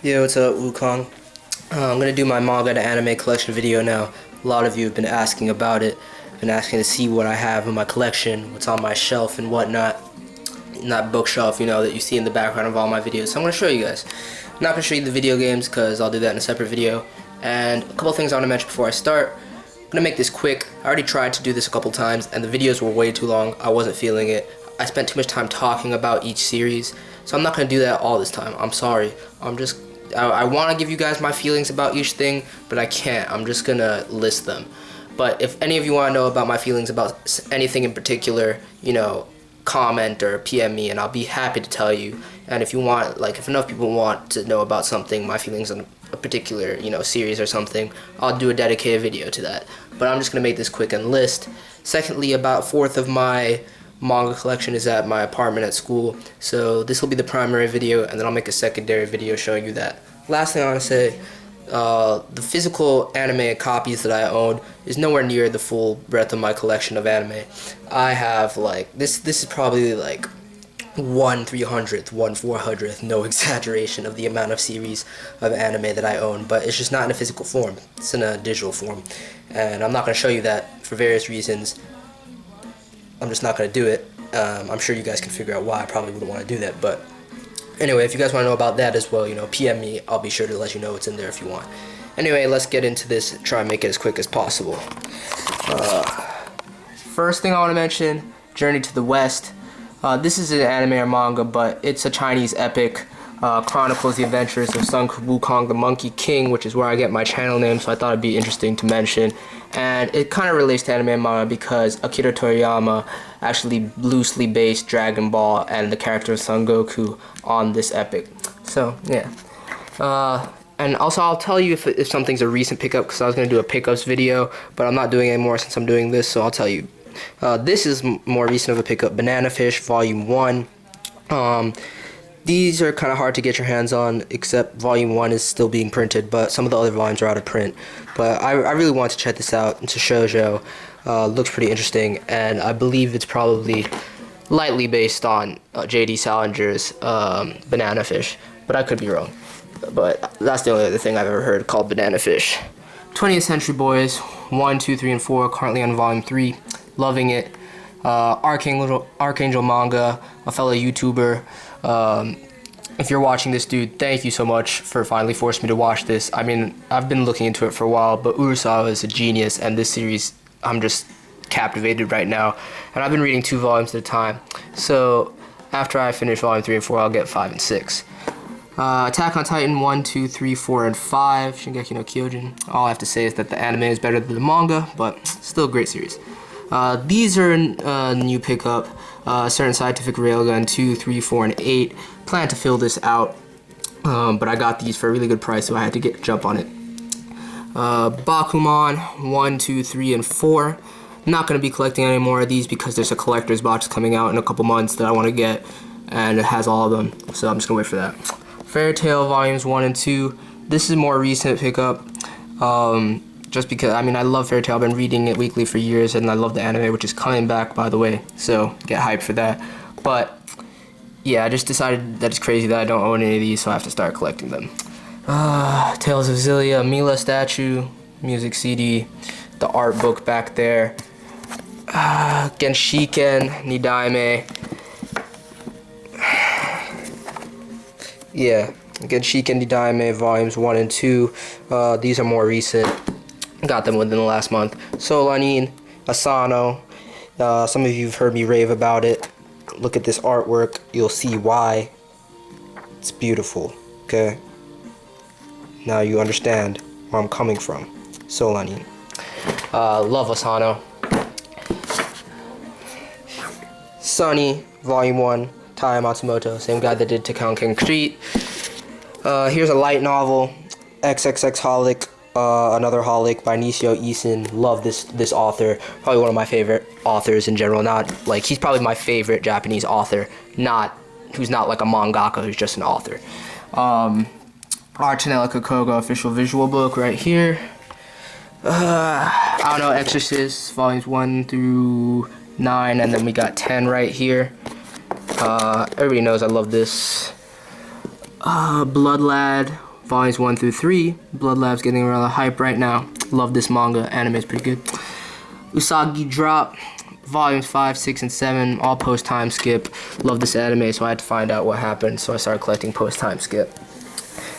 Yo, what's up, Wukong? I'm gonna do my manga and anime collection video now. A lot of you have been asking about it, been asking to see what I have in my collection, what's on my shelf and whatnot. In that bookshelf, you know, that you see in the background of all my videos. So I'm gonna show you guys. I'm not gonna show you the video games because I'll do that in a separate video. And a couple things I wanna mention before I start. I'm gonna make this quick. I already tried to do this a couple times and the videos were way too long. I wasn't feeling it. I spent too much time talking about each series. So I'm not gonna do that all this time. I'm sorry. I want to give you guys my feelings about each thing, but I can't. I'm just gonna list them. But if any of you want to know about my feelings about anything in particular, you know, comment or PM me and I'll be happy to tell you. And if you want, like, if enough people want to know about something, my feelings on a particular, you know, series or something, I'll do a dedicated video to that. But I'm just gonna make this quick and list. Secondly, about a fourth of my manga collection is at my apartment at school, so this will be the primary video and then I'll make a secondary video showing you that. Last thing I want to say, the physical anime copies that I own is nowhere near the full breadth of my collection of anime. I have like this is probably like 1/300th, 1/400th, no exaggeration, of the amount of series of anime that I own, but it's just not in a physical form, it's in a digital form, and I'm not going to show you that for various reasons. I'm just not going to do it. I'm sure you guys can figure out why. I probably wouldn't want to do that, but anyway, if you guys want to know about that as well, you know, PM me. I'll be sure to let you know what's in there if you want. Anyway, let's get into this. Try and make it as quick as possible. First thing I want to mention, Journey to the West. This is an anime or manga, but it's a Chinese epic. Chronicles the adventures of Sun Wukong, the Monkey King, which is where I get my channel name, so I thought it'd be interesting to mention. And it kind of relates to anime and manga because Akira Toriyama actually loosely based Dragon Ball and the character of Son Goku on this epic. So, yeah. And also, I'll tell you if something's a recent pickup, because I was going to do a pickups video, but I'm not doing it anymore since I'm doing this, so I'll tell you. This is more recent of a pickup, Banana Fish Volume 1. These are kind of hard to get your hands on, except Volume 1 is still being printed, but some of the other volumes are out of print. But I really want to check this out. It's a shoujo. Looks pretty interesting, and I believe it's probably lightly based on J.D. Salinger's Banana Fish, but I could be wrong. But that's the only other thing I've ever heard called Banana Fish. 20th Century Boys, 1, 2, 3, and 4, currently on Volume 3. Loving it. Archangel Manga, a fellow YouTuber. If you're watching this, dude, thank you so much for finally forcing me to watch this. I mean, I've been looking into it for a while, but Urasawa is a genius, and this series, I'm just captivated right now. And I've been reading 2 volumes at a time. So after I finish Volume 3 and 4, I'll get 5 and 6. Attack on Titan 1, 2, 3, 4, and 5. Shingeki no Kyojin. All I have to say is that the anime is better than the manga, but still a great series. These are a new pickup. Certain Scientific Railgun 2, 3, 4, and 8. Plan to fill this out, but I got these for a really good price, so I had to jump on it. Bakuman 1, 2, 3, and 4. Not going to be collecting any more of these because there's a collector's box coming out in a couple months that I want to get, and it has all of them, so I'm just going to wait for that. Fairy Tail Volumes 1 and 2. This is a more recent pickup. Just because, I mean, I love Fairy Tail. I've been reading it weekly for years, and I love the anime, which is coming back, by the way, so get hyped for that. But yeah, I just decided that it's crazy that I don't own any of these, so I have to start collecting them. Tales of Zillia, Mila statue, music CD, the art book back there. Genshiken Nidaime. Yeah, Genshiken Nidaime Volumes 1 and 2. These are more recent. Got them within the last month. Solanin, Asano. Some of you have heard me rave about it. Look at this artwork. You'll see why. It's beautiful. Okay? Now you understand where I'm coming from. Solanin. Love Asano. Sunny, Volume 1. Taya Matsumoto. Same guy that did Town King Street. Here's a light novel. XXX Holic. Another Holic by Nishio Isin. Love this author. Probably one of my favorite authors in general. Not like, he's probably my favorite Japanese author. Who's not like a mangaka, who's just an author. Archanella Kokoga official visual book right here. I don't know, Exorcist Volumes 1 through 9, and then we got 10 right here. Everybody knows I love this. Blood Lad volumes 1 through 3. Blood Lab's getting around the hype right now. Love this manga. Anime is pretty good. Usagi Drop, volumes 5, 6, and 7, all post-time skip. Love this anime, so I had to find out what happened, so I started collecting post-time skip.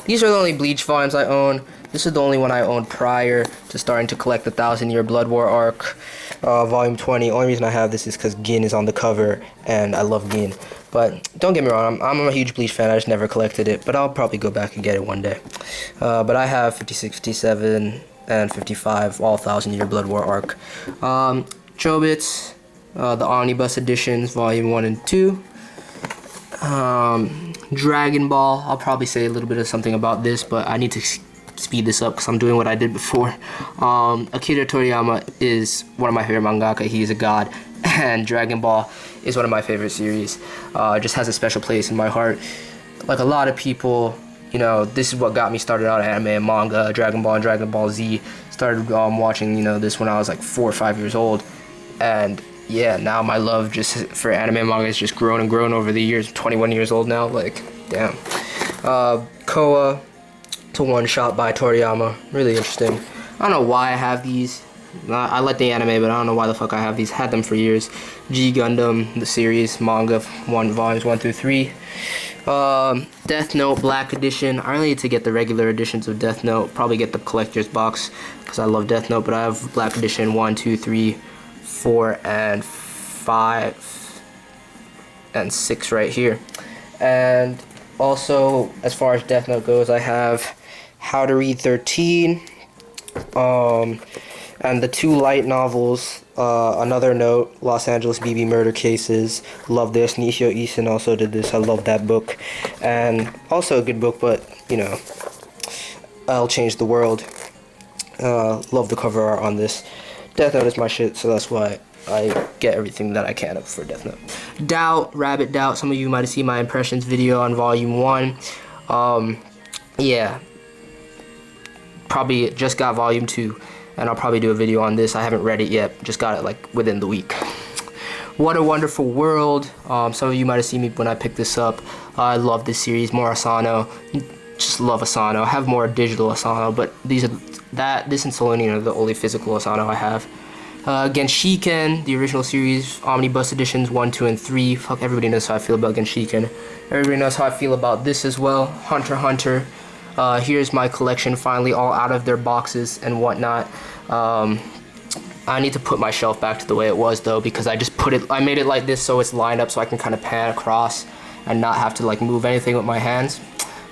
These are the only Bleach volumes I own. This is the only one I owned prior to starting to collect the 1000-Year Blood War arc, volume 20. Only reason I have this is because Gin is on the cover, and I love Gin. But don't get me wrong, I'm a huge Bleach fan. I just never collected it, but I'll probably go back and get it one day. But I have 56, 57, and 55, all 1000-Year Blood War arc. Chobits, the Omnibus editions, volume 1 and 2. Dragon Ball, I'll probably say a little bit of something about this, but I need to speed this up because I'm doing what I did before. Akira Toriyama is one of my favorite mangaka. He's a god, and Dragon Ball is one of my favorite series. Just has a special place in my heart. Like a lot of people, you know, this is what got me started out anime and manga. Dragon Ball and Dragon Ball Z. Started watching, you know, this when I was like 4 or 5 years old, and yeah, now my love just for anime and manga has just grown and grown over the years. I'm 21 years old now, like, damn. Koa to One Shot by Toriyama, really interesting. I don't know why I have these. I like the anime, but I don't know why the fuck I have these. Had them for years. G Gundam, the series, manga, volumes 1 through 3. Death Note Black Edition. I really need to get the regular editions of Death Note. Probably get the collector's box because I love Death Note, but I have Black Edition 1, 2, 3, 4, and 5, and 6 right here. And also, as far as Death Note goes, I have How to Read 13, and the 2 light novels, Another Note, Los Angeles BB Murder Cases. Love this. Nishio Isin also did this. I love that book. And also a good book, but, you know, I'll Change the World. Love the cover art on this. Death Note is my shit, so that's why I get everything that I can for Death Note. Doubt, Rabbit Doubt. Some of you might have seen my impressions video on volume 1. Yeah. Probably just got volume 2. And I'll probably do a video on this. I haven't read it yet. Just got it like within the week. What a Wonderful World. Some of you might have seen me when I picked this up. I love this series. More Asano. Just love Asano. I have more digital Asano, but this and Solonian are the only physical Asano I have. Genshiken, the original series, Omnibus editions 1, 2, and 3. Fuck, everybody knows how I feel about Genshiken. Everybody knows how I feel about this as well. Hunter x Hunter. Here's my collection finally, all out of their boxes and whatnot. I need to put my shelf back to the way it was though, because I made it like this so it's lined up so I can kind of pan across and not have to like move anything with my hands.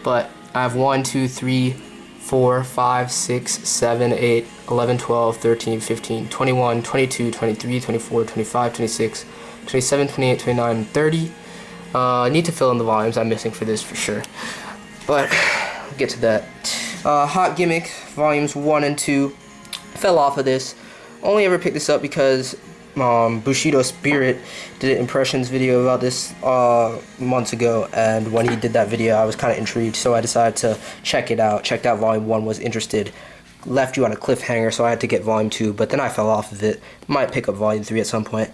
But I have 1, 2, 3, 4, 5, 6, 7, 8, 11, 12, 13, 15, 21, 22, 23, 24, 25, 26, 27, 28, 29, 30. I need to fill in the volumes I'm missing for this for sure. But I'll get to that. Hot Gimmick, volumes 1 and 2. Fell off of this. Only ever picked this up because Bushido Spirit did an impressions video about this months ago, and when he did that video I was kind of intrigued, so I decided to check it out. Checked out volume 1, was interested, left you on a cliffhanger, so I had to get volume 2, but then I fell off of it. Might pick up volume 3 at some point.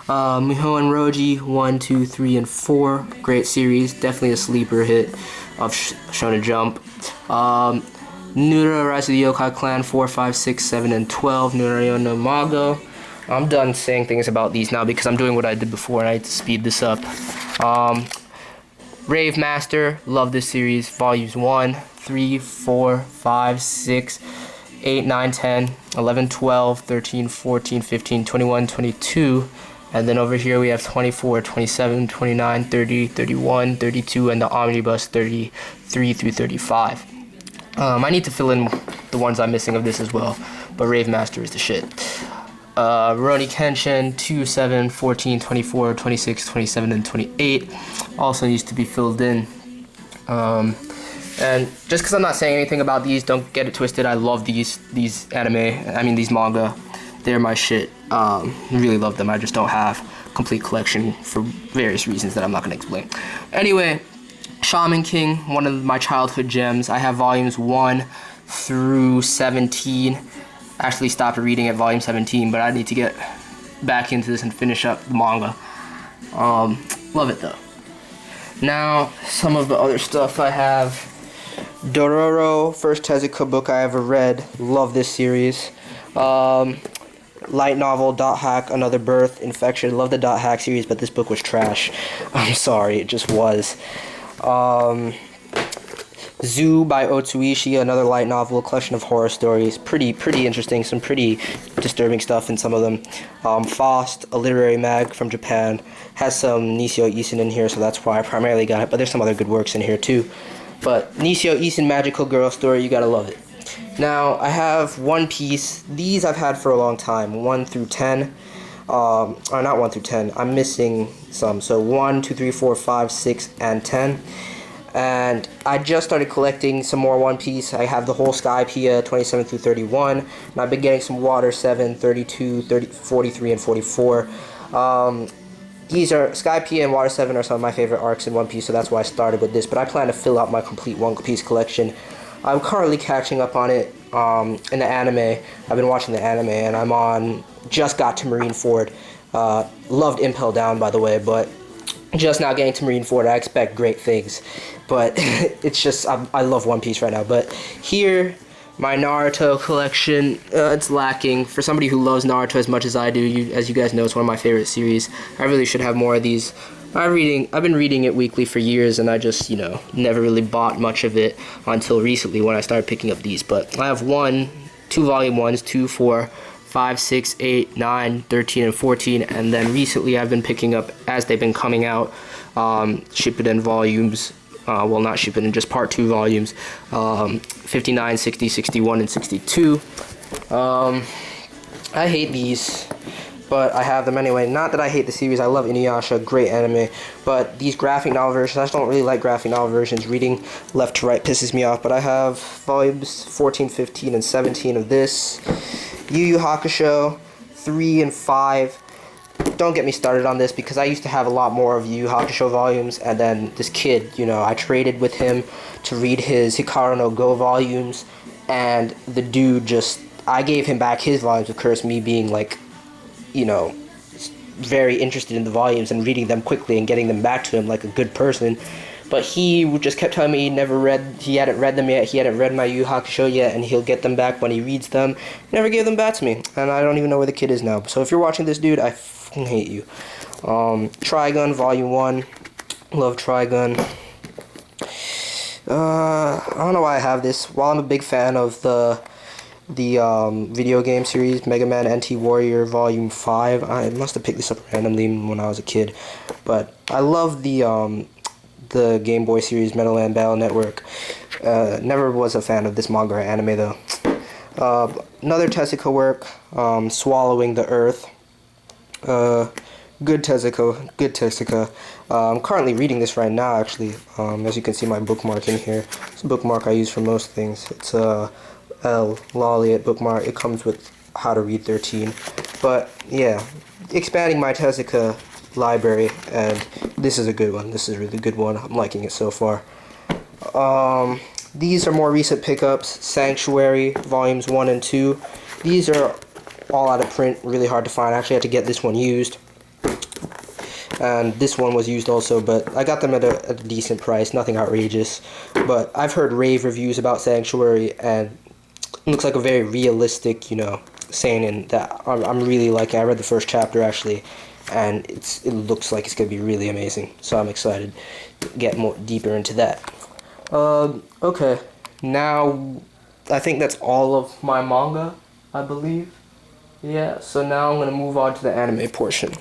Miho and Roji 1, 2, 3, and 4. Great series, definitely a sleeper hit of Shonen Jump. Nura Rise of the Yokai Clan 4, 5, 6, 7, and 12. Nura no Mago. I'm done saying things about these now because I'm doing what I did before and I need to speed this up. Rave Master, love this series. Volumes 1, 3, 4, 5, 6, 8, 9, 10, 11, 12, 13, 14, 15, 21, 22. And then over here we have 24, 27, 29, 30, 31, 32, and the Omnibus 33 through 35. I need to fill in the ones I'm missing of this as well, but Rave Master is the shit. Rurouni Kenshin 2, 7, 14, 24, 26, 27, and 28 also needs to be filled in. And just because I'm not saying anything about these, don't get it twisted. I love these these manga. They're my shit. Really love them. I just don't have complete collection for various reasons that I'm not going to explain. Anyway, Shaman King, one of my childhood gems. I have volumes 1 through 17. Actually stopped reading at volume 17, but I need to get back into this and finish up the manga. Love it though. Now, some of the other stuff I have. Dororo, first Tezuka book I ever read. Love this series. Light novel, Dot Hack, Another Birth, Infection. Love the Dot Hack series, but this book was trash. I'm sorry, it just was. Zoo by Otsuishi, another light novel, a collection of horror stories. Pretty interesting, some pretty disturbing stuff in some of them. Faust, a literary mag from Japan, has some Nisio Isin in here, so that's why I primarily got it, but there's some other good works in here too. But Nisio Isin Magical Girl Story, you gotta love it. Now, I have One Piece. These I've had for a long time, 1 through 10. Or not 1 through 10, I'm missing some. So 1, 2, 3, 4, 5, 6, and 10. And I just started collecting some more One Piece. I have the whole Skypiea 27 through 31, and I've been getting some Water 7, 32, 30, 43, and 44. These are Skypiea and Water 7 are some of my favorite arcs in One Piece, so that's why I started with this. But I plan to fill out my complete One Piece collection. I'm currently catching up on it in the anime. I've been watching the anime, and I'm on. Just got to Marineford. Loved Impel Down, by the way, but just now getting to Marineford. I expect great things, but it's just I love One Piece right now. But here, my Naruto collection, it's lacking. For somebody who loves Naruto as much as I do, as you guys know, it's one of my favorite series. I really should have more of these. I've been reading it weekly for years, and I just, never really bought much of it until recently when I started picking up these. But I have 2 volume 1s, 2, 4, 5, 6, 8, 9, 13, and 14, and then recently I've been picking up, as they've been coming out, Shippuden volumes, well, not Shippuden, just part 2 volumes, 59, 60, 61, and 62. I hate these, but I have them anyway. Not that I hate the series, I love Inuyasha, great anime, but these graphic novel versions, I just don't really like graphic novel versions. Reading left to right pisses me off, but I have volumes 14, 15, and 17 of this. Yu Yu Hakusho, 3 and 5. Don't get me started on this, because I used to have a lot more of Yu Yu Hakusho volumes, and then this kid, I traded with him to read his Hikaru no Go volumes, and the dude I gave him back his volumes, of course, me being like, very interested in the volumes and reading them quickly and getting them back to him like a good person. But he just kept telling me he hadn't read them yet, he hadn't read my Yu Yu Hakusho yet, and he'll get them back when he reads them. Never gave them back to me, and I don't even know where the kid is now. So if you're watching this, dude, I fucking hate you. Trigun, Volume 1. Love Trigun. I don't know why I have this. While I'm a big fan of the video game series, Mega Man NT Warrior Volume 5. I must have picked this up randomly when I was a kid, but I love the Game Boy series, Metal Land Battle Network. Never was a fan of this manga or anime though. Another Tezuka work, Swallowing the Earth. Good Tezuka. I'm currently reading this right now, actually. As you can see, my bookmark in here. It's a bookmark I use for most things. It's Lolliot bookmark. It comes with How to Read 13. But yeah, expanding my Tezuka library, and this is a good one. This is a really good one. I'm liking it so far. These are more recent pickups. Sanctuary volumes 1 and 2. These are all out of print, really hard to find. I actually had to get this one used, and this one was used also, but I got them at a decent price, nothing outrageous. But I've heard rave reviews about Sanctuary, and it looks like a very realistic, seinen that I'm really liking. I read the first chapter actually, and it looks like it's gonna be really amazing. So I'm excited to get more deeper into that. Okay, now I think that's all of my manga, I believe. Yeah, so now I'm gonna move on to the anime portion.